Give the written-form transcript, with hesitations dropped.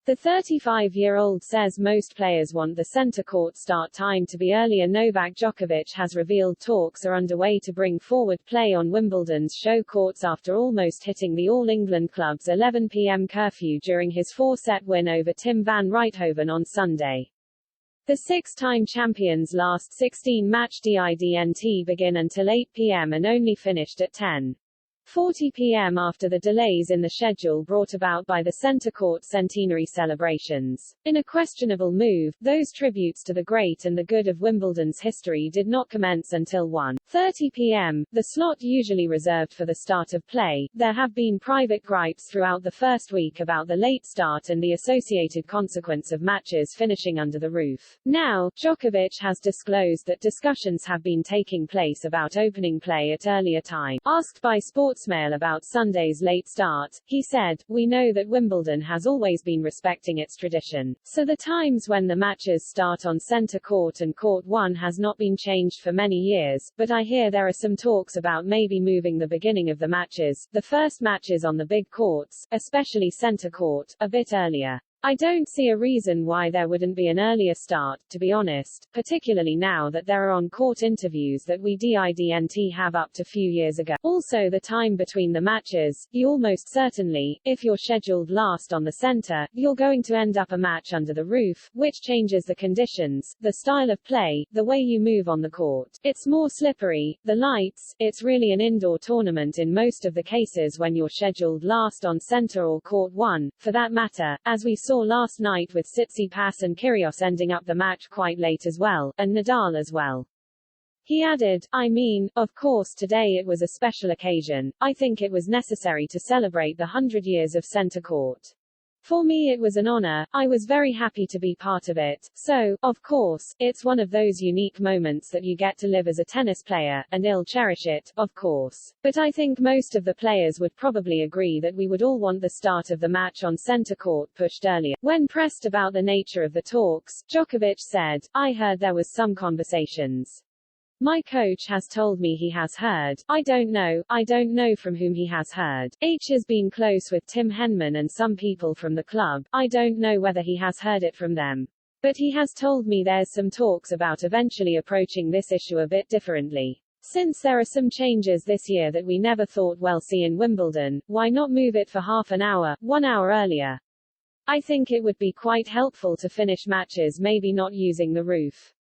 The 35-year-old says most players want the centre court start time to be earlier. Novak Djokovic has revealed talks are underway to bring forward play on Wimbledon's show courts after almost hitting the All England club's 11 p.m. curfew during his 4-set win over Tim van Rijthoven on Sunday. The six-time champions' last 16-match didn't begin until 8 p.m. and only finished at 10:40 p.m. after the delays in the schedule brought about by the centre court centenary celebrations. In a questionable move, those tributes to the great and the good of Wimbledon's history did not commence until 1:30 p.m., the slot usually reserved for the start of play. There have been private gripes throughout the first week about the late start and the associated consequence of matches finishing under the roof. Now, Djokovic has disclosed that discussions have been taking place about opening play at earlier time. Asked by Sportsmail about Sunday's late start, he said, "We know that Wimbledon has always been respecting its tradition, so the times when the matches start on centre court and court 1 has not been changed for many years, but I hear there are some talks about maybe moving the beginning of the matches, the first matches on the big courts, especially centre court, a bit earlier. I don't see a reason why there wouldn't be an earlier start, to be honest, particularly now that there are on-court interviews that we didn't have up to few years ago. Also the time between the matches, you almost certainly, if you're scheduled last on the center, you're going to end up a match under the roof, which changes the conditions, the style of play, the way you move on the court. It's more slippery, the lights, it's really an indoor tournament in most of the cases when you're scheduled last on center or court 1, for that matter, as we saw last night with Tsitsipas and Kyrgios ending up the match quite late as well, and Nadal as well." He added, "I mean, of course today it was a special occasion. I think it was necessary to celebrate the 100 years of centre court. For me it was an honor, I was very happy to be part of it, so, of course, it's one of those unique moments that you get to live as a tennis player, and I'll cherish it, of course. But I think most of the players would probably agree that we would all want the start of the match on centre court pushed earlier." When pressed about the nature of the talks, Djokovic said, "I heard there was some conversations. My coach has told me he has heard. I don't know from whom he has heard. H has been close with Tim Henman and some people from the club. I don't know whether he has heard it from them. But he has told me there's some talks about eventually approaching this issue a bit differently. Since there are some changes this year that we never thought we'll see in Wimbledon, why not move it for half an hour, 1 hour earlier? I think it would be quite helpful to finish matches maybe not using the roof."